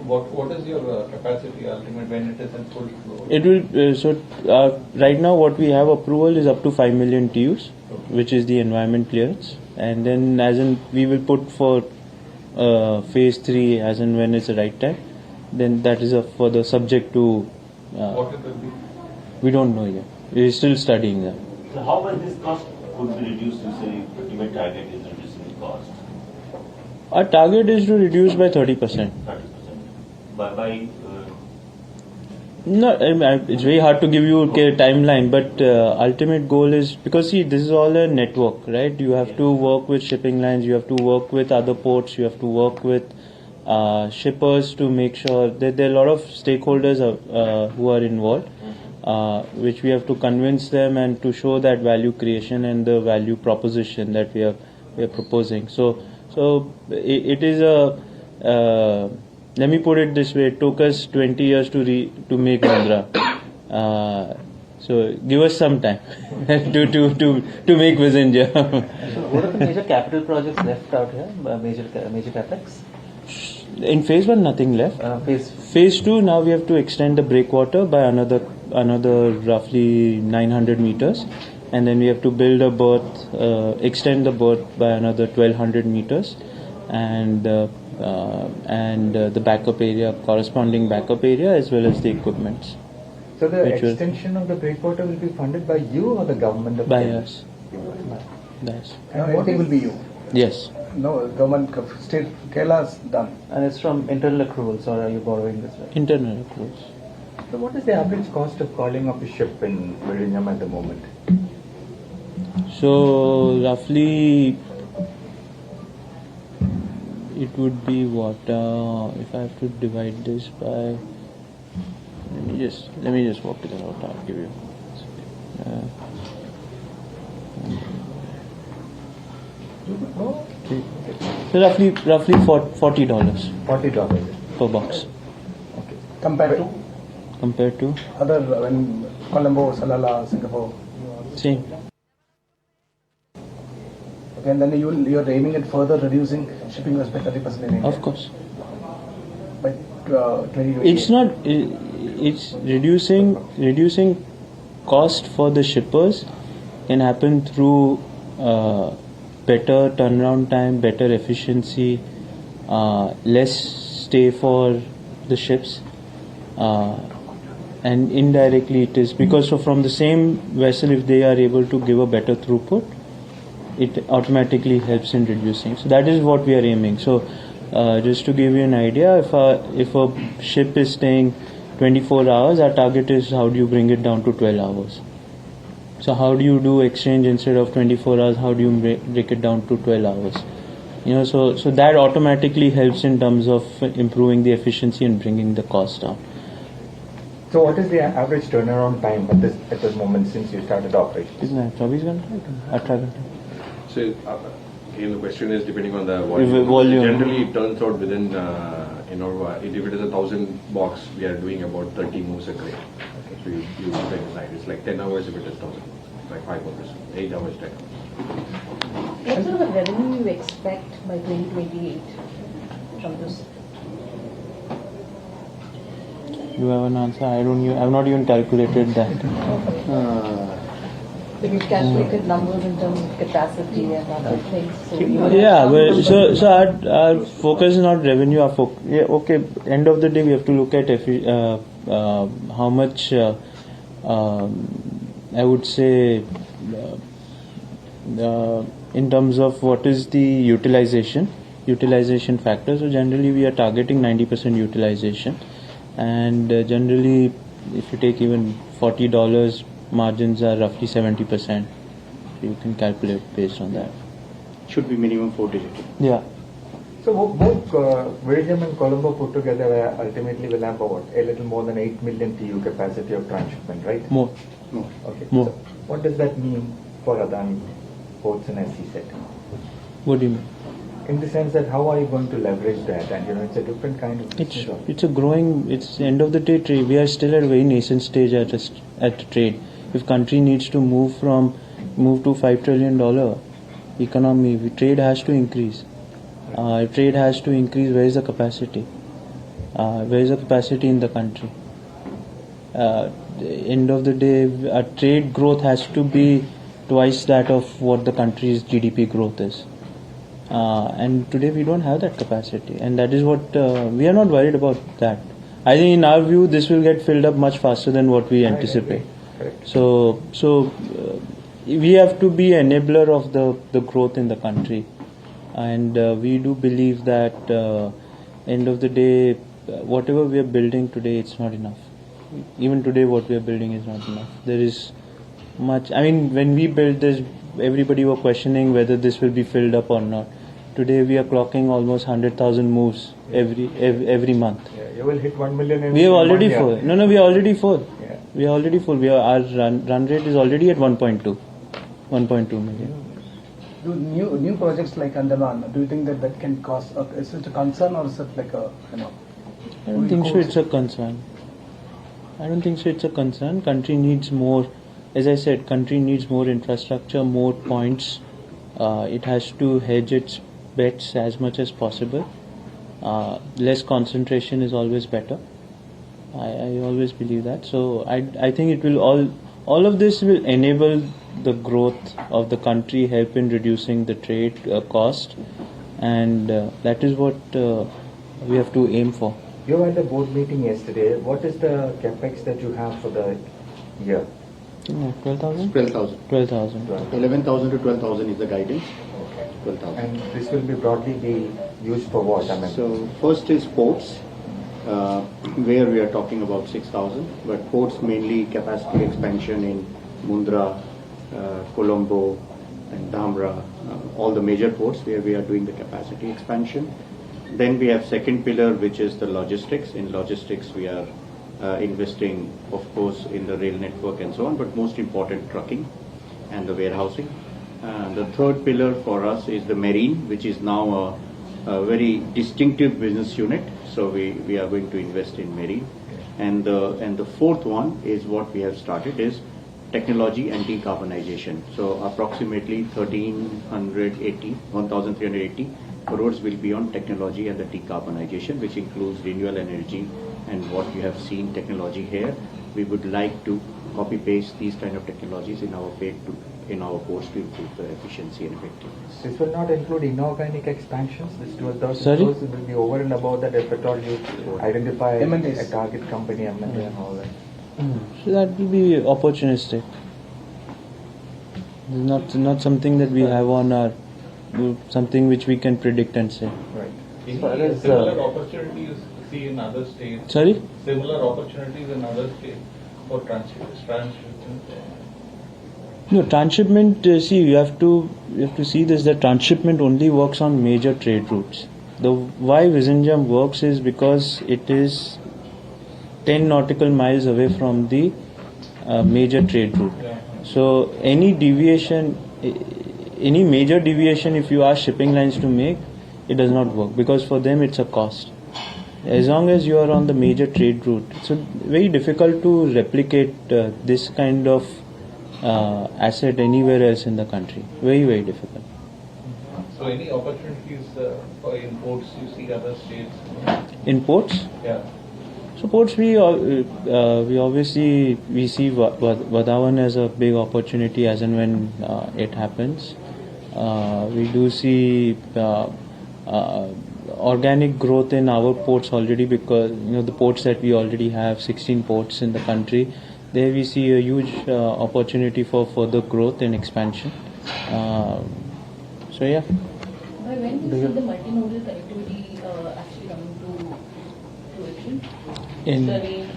What is your capacity ultimate when it is in full flow? It will right now what we have approval is up to 5 million TUs, which is the environment clearance, and then as in we will put for phase 3 as and when it's the right time. Then that is a further subject to. What it will be? We don't know yet. We are still studying that. So how will this cost could be reduced? You say ultimate target is reducing the cost. Our target is to reduce by 30%. 30%. By No, it's very hard to give you a timeline, but ultimate goal is, because see, this is all a network, right? You have to work with shipping lines, you have to work with other ports, you have to work with shippers to make sure that there are a lot of stakeholders who are involved, which we have to convince them and to show that value creation and the value proposition that we are proposing. So it is a let me put it this way: it took us 20 years to make Mundra. So give us some time to make Vizhinjam. So what are the major capital projects left out here? Major capex? In phase 1, nothing left. Phase 2, now we have to extend the breakwater by another roughly 900 meters, and then we have to build a berth, extend the berth by another 1200 meters, and the backup area, corresponding backup area, as well as the equipments. So the extension of the breakwater will be funded by you or the government of By Kenya? us. By us. And everything will be you? Yes. No, government, state, Kerala's done. And it's from internal accruals, or are you borrowing this way? Internal accruals. So what is the average cost of calling up a ship in Vizhinjam at the moment? So roughly it would be what if I have to divide this by, let me just work it out. I'll give you so roughly $40 $40 per box. Okay. Compared to other when Colombo, Salalah, Singapore. Same. Okay, and then you're aiming at further reducing shipping costs by 30% in India. Of course. By 2028. It's not. It's reducing cost for the shippers can happen through better turnaround time, better efficiency, less stay for the ships, and indirectly it is because from the same vessel, if they are able to give a better throughput, it automatically helps in reducing. So that is what we are aiming. So just to give you an idea, if a ship is staying 24 hours, our target is how do you bring it down to 12 hours. So how do you do exchange instead of 24 hours? How do you break it down to 12 hours? So that automatically helps in terms of improving the efficiency and bringing the cost down. So what is the average turnaround time at this moment since you started operations? Isn't that 24 घंटे? So again, the question is depending on the volume. Generally, it turns out within if it is 1,000 box, we are doing about 30 moves a crate. Okay. So you decide. It's like 10 hours if it is 1,000. It's like 5 hours, 8 hours, 10 hours. What sort of a revenue you expect by 2028 from this? You have an answer? I have not even calculated that. You've calculated numbers in terms of capacity and other things. So so our focus is not revenue. Okay. End of the day, we have to look at how much. I would say in terms of what is the utilization factor. So generally, we are targeting 90% utilization, and generally, if you take even $40. Margins are roughly 70%. You can calculate based on that. Should be minimum 4 digits. Yeah. So both Vizhinjam and Colombo put together ultimately will have a little more than 8 million TU capacity of transshipment, right? More. Okay. More. So what does that mean for Adani ports and SEZ? What do you mean? In the sense that how are you going to leverage that? And it's a different kind of business. It's a growing. It's the end of the day trade. We are still at a very nascent stage at trade. If country needs to move to $5 trillion economy, trade has to increase. If trade has to increase, where is the capacity? Where is the capacity in the country? The end of the day, our trade growth has to be twice that of what the country's GDP growth is. And today we don't have that capacity, and that is what we are not worried about that. I think in our view this will get filled up much faster than what we anticipate. So we have to be enabler of the growth in the country, and we do believe that end of the day whatever we are building today, it's not enough. Even today what we are building is not enough. There is much. I mean, when we built this, everybody were questioning whether this will be filled up or not. Today we are clocking almost 100,000 moves every month. Yeah, you will hit 1 million in We are already 1 year. full. No, we are already full. Yeah. We are already full. Our run rate is already at 1.2 million. Do new projects like Andaman, do you think that can cause, is it a concern or is it like a, I don't think so it's a concern. Country needs more, as I said, country needs more infrastructure, more points. It has to hedge its bets as much as possible. Less concentration is always better. I always believe that. So I think it will all of this will enable the growth of the country, help in reducing the trade cost, and that is what we have to aim for. You were at the board meeting yesterday. What is the capex that you have for the year? 12,000? 12,000. 12,000. 11,000 to 12,000 is the guidance. Okay. 12,000. And this will be broadly be used for what? I mean, So first is ports, where we are talking about 6,000, but ports mainly capacity expansion in Mundra, Colombo, and Dhamra, all the major ports where we are doing the capacity expansion. Then we have second pillar, which is the logistics. In logistics, we are investing, of course, in the rail network and so on, but most important, trucking and the warehousing. The third pillar for us is the marine, which is now a very distinctive business unit. So we are going to invest in marine. And the fourth one is what we have started is technology and decarbonization. So approximately 1,380 crores will be on technology and the decarbonization, which includes renewable energy and what you have seen technology here. We would like to copy paste these kind of technologies in our ports to improve the efficiency and effectiveness. this will not include inorganic expansions. This 12,000 Sorry? crores will be over and above that if at all you identify M&As. a target company, M&A and all that. So that will be opportunistic. Not something that we have on our something which we can predict and say. Right. Any far as, similar opportunities see in other states? Sorry? Similar opportunities in other states for transshipment? No, transshipment. See, you have to see this. That transshipment only works on major trade routes. Why Vizhinjam works is because it is 10 nautical miles away from the major trade route. Yeah. So any major deviation, if you ask shipping lines to make, it does not work because for them it's a cost. As long as you are on the major trade route, it's very difficult to replicate this kind of asset anywhere else in the country. Very, very difficult. So any opportunities for imports you see other states? In ports? Yeah. So ports, we obviously we see Vadhavan as a big opportunity as and when it happens. We do see organic growth in our ports already because the ports that we already have, 16 ports in the country, there we see a huge opportunity for further growth and expansion. So yeah. By when do you see the multimodal connectivity actually coming to fruition? In Studying,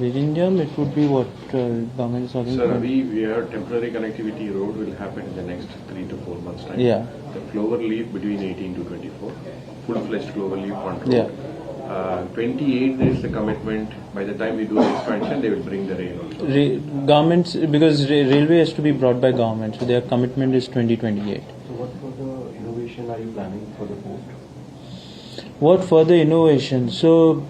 Vizhinjam, it would be what government is talking Sir, about. we have temporary connectivity road will happen in the next 3 to 4 months time. Yeah. The clover leaf between 18 to 24, full-fledged clover leaf one road. Yeah. 28 there is the commitment. By the time we do the expansion, they will bring the rail also. Governments, because railway has to be brought by government, so their commitment is 2028. So what further innovation are you planning for the port? What further innovation? So,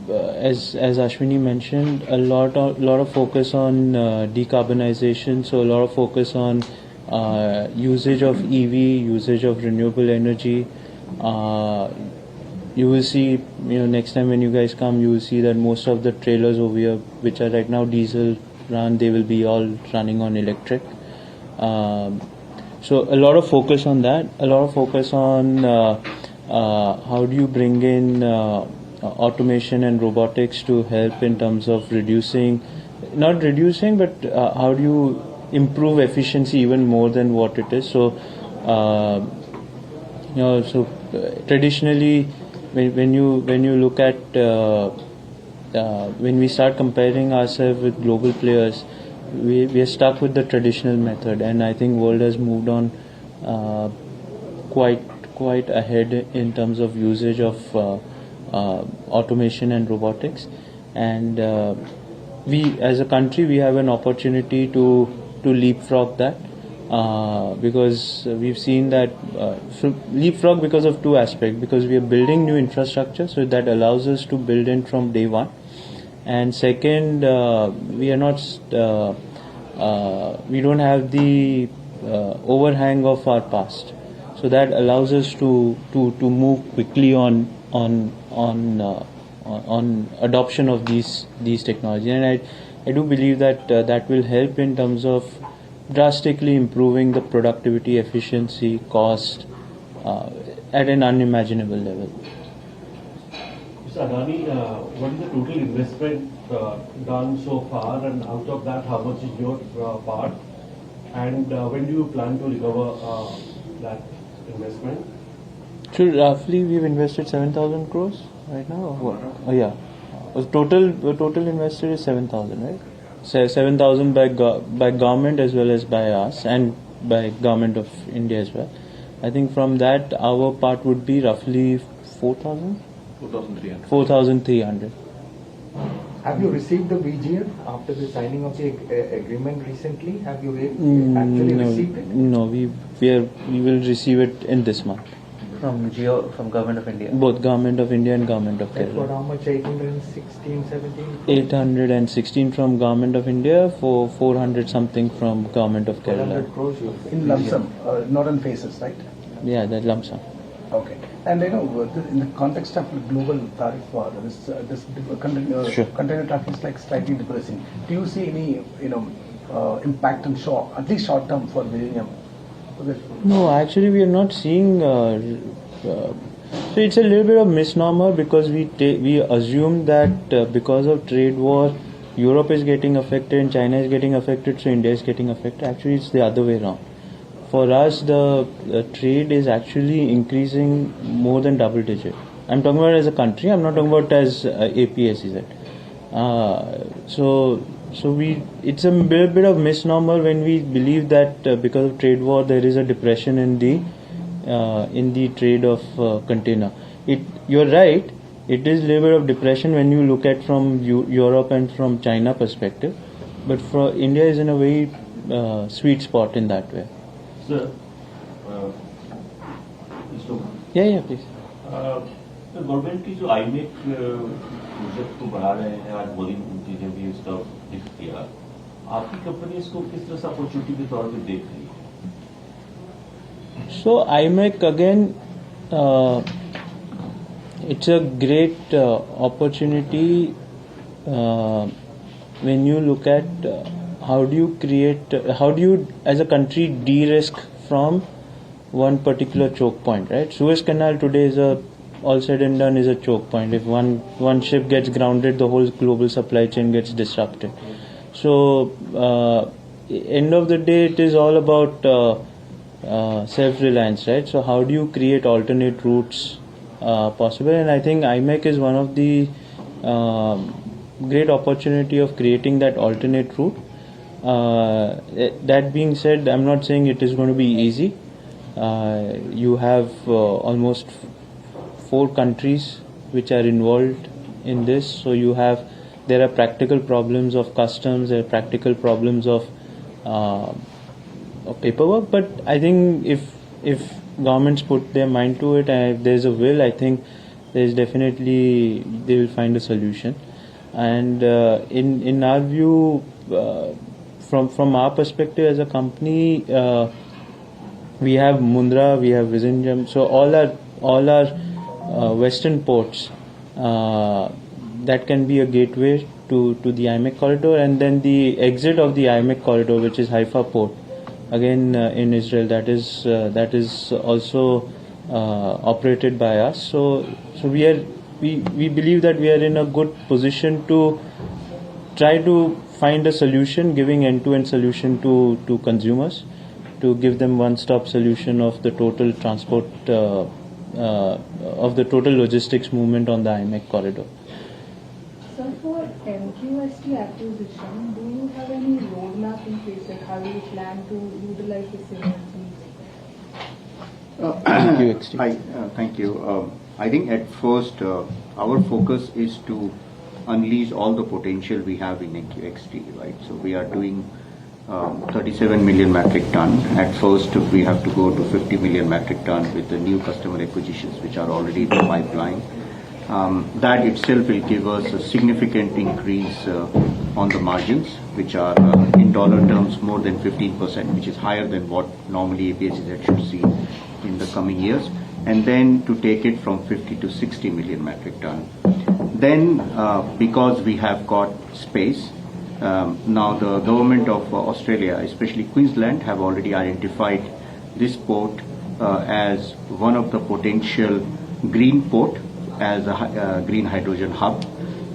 as Ashwini mentioned, a lot of focus on decarbonization. So a lot of focus on usage of EV, usage of renewable energy, you will see, next time when you guys come, you will see that most of the trailers over here, which are right now diesel run, they will be all running on electric. So a lot of focus on that, a lot of focus on how do you bring in automation and robotics to help in terms of not reducing, but how do you improve efficiency even more than what it is. So, traditionally, when you look at when we start comparing ourselves with global players, we are stuck with the traditional method, and I think world has moved on quite ahead in terms of usage of automation and robotics, and we as a country we have an opportunity to leapfrog that, because we've seen that leapfrog because of two aspects, because we are building new infrastructure, so that allows us to build in from day one, and second, we are not we don't have the overhang of our past, so that allows us to move quickly on adoption of these technologies, and I do believe that that will help in terms of drastically improving the productivity, efficiency, cost at an unimaginable level. Mr. Adani, what is the total investment done so far, and out of that, how much is your part? And when do you plan to recover that investment? So roughly we've invested 7,000 crores right now. Or what? Oh yeah, total invested is 7,000, right? 7,000 by government as well as by us and by government of India as well. I think from that our part would be roughly 4,300. Have you received the VGF after the signing of the agreement recently? Have you actually received it? No, we will receive it in this month. From Government of India? Both Government of India and Government of Kerala. For how much? 816, 17? 816 from Government of India, for 400 something from Government of Kerala. 400 crores In lump sum, not in phases, right? Yeah, that lump sum. Okay. And in the context of global tariff war, this container traffic is like slightly depressing. Do you see any impact on at least short term for Vizhinjam? No, actually we are not seeing. So it's a little bit of misnomer, because we assume that because of trade war, Europe is getting affected and China is getting affected, so India is getting affected. Actually, it's the other way around. For us, the trade is actually increasing more than double digit. I'm talking about as a country. I'm not talking about as APSEZ. So it's a bit of misnomer when we believe that because of trade war there is a depression in the trade of container. You're right. It is a little bit of depression when you look at from Europe and from China perspective, but for India is in a very sweet spot in that way. Sir, Yeah, please. Government की जो IMEC project को बढ़ा रहे हैं, आज मोदी जी ने भी इसका जिक्र किया, आपकी कंपनी इसको किस तरह से अपॉर्चुनिटी के तौर पे देख रही है? So IMEC again, it's a great opportunity when you look at how do you as a country de-risk from one particular choke point, right? Suez Canal today is all said and done is a choke point. If one ship gets grounded, the whole global supply chain gets disrupted. So end of the day, it is all about self-reliance, right? So how do you create alternate routes possible? And I think IMEC is one of the great opportunity of creating that alternate route. That being said, I'm not saying it is going to be easy. You have almost 4 countries which are involved in this, so there are practical problems of customs, there are practical problems of paperwork, but I think if governments put their mind to it and if there's a will, I think there's definitely they will find a solution. And in our view, from our perspective as a company, we have Mundra, we have Vizhinjam, so all our western ports, that can be a gateway to the IMEC corridor, and then the exit of the IMEC corridor, which is Haifa port, again in Israel, that is also operated by us. So we believe that we are in a good position to try to find a solution, giving end-to-end solution to consumers, to give them one-stop solution of the total transport, of the total logistics movement on the IMEC corridor. So for MQST acquisition, do you have any roadmap in place, like how you plan to utilize the synergies? Thank you. I think at first our focus is to unleash all the potential we have in NQXT, right? So we are doing 37 million metric ton. At first we have to go to 50 million metric ton with the new customer acquisitions which are already in the pipeline. That itself will give us a significant increase on the margins, which are in dollar terms more than 15%, which is higher than what normally APSEZ should see in the coming years. And then to take it from 50 to 60 million metric ton. Then because we have got space, now the government of Australia, especially Queensland, have already identified this port as one of the potential green port, as a green hydrogen hub.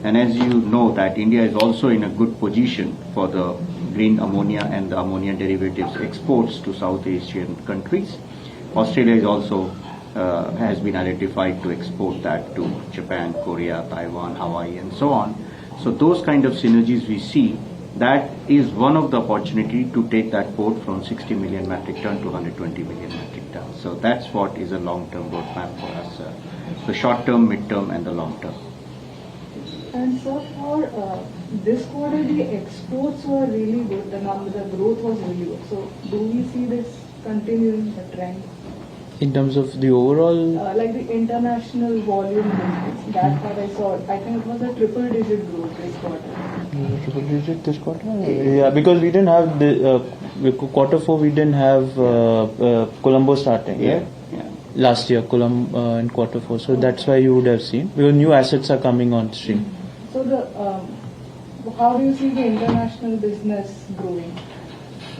And as you know that India is also in a good position for the green ammonia and the ammonia derivatives exports to South Asian countries. Australia is also has been identified to export that to Japan, Korea, Taiwan, Hawaii and so on. So those kind of synergies we see, that is one of the opportunity to take that port from 60 million metric ton to 120 million metric ton. So that's what is a long-term roadmap for us, the short-term, mid-term and the long-term. And so for this quarter, the exports were really good, the growth was really good. So do we see this continuing the trend? In terms of the overall, like the international volume business, that's what I saw. I think it was a triple-digit growth this quarter. triple-digit this quarter? Yeah, because we didn't have the quarter 4. We didn't have Colombo starting. Yeah. Last year, Colombo in quarter 4. So that's why you would have seen, because new assets are coming on stream. So how do you see the international business growing?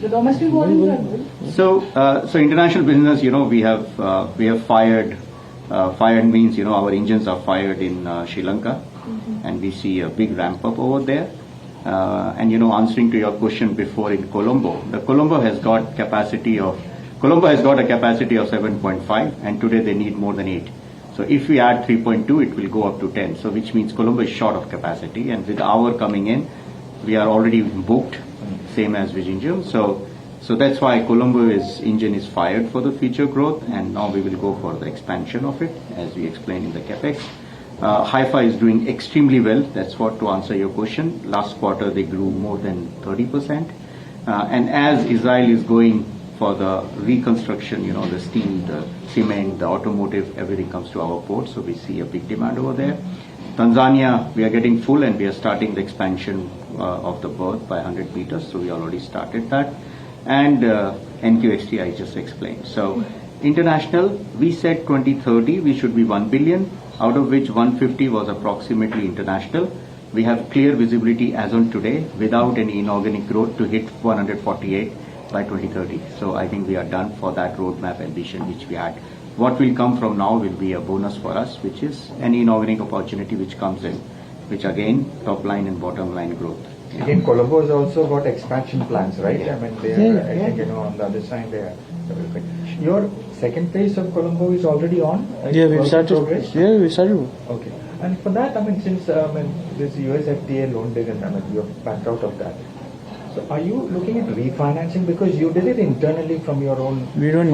The domestic volumes are good. So international business, we have fired. Fired means our engines are fired in Sri Lanka, and we see a big ramp up over there. And answering to your question before in Colombo, the Colombo has got a capacity of 7.5, and today they need more than 8. So if we add 3.2, it will go up to 10. So which means Colombo is short of capacity, and with our coming in, we are already booked, same as Vizhinjam. So that's why Colombo's engine is fired for the future growth, and now we will go for the expansion of it, as we explained in the capex. Haifa is doing extremely well. That's what, to answer your question. Last quarter they grew more than 30%, and as Israel is going for the reconstruction, the steel, the cement, the automotive, everything comes to our port, so we see a big demand over there. Tanzania, we are getting full, and we are starting the expansion of the berth by 100 meters, so we already started that. And NQXT I just explained. So international, we said 2030 we should be 1 billion, out of which 150 was approximately international. We have clear visibility as on today, without any inorganic growth, to hit 148 by 2030. So I think we are done for that roadmap ambition which we had. What will come from now will be a bonus for us, which is any inorganic opportunity which comes in, which again, top line and bottom line growth. Yeah. Again, Colombo has also got expansion plans, right? I mean, they are, I think, on the other side they are developing. Your second phase of Colombo is already on? Yeah, we've started. Progress? Yeah, we started. Okay. And for that, since this US FTA loan didn't, you have backed out of that. So are you looking at refinancing, because you did it internally from your own? We don't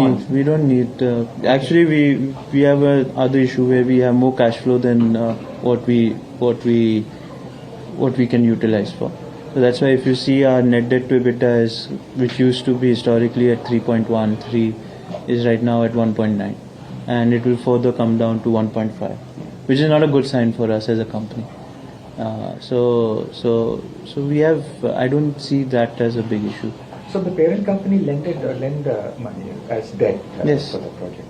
need. Actually, we have a other issue where we have more cash flow than what we can utilize for. So that's why if you see our net debt to EBITDA is, which used to be historically at 3.13, is right now at 1.9, and it will further come down to 1.5, which is not a good sign for us as a company. So we have. I don't see that as a big issue. So the parent company lend money as debt yes. for the project.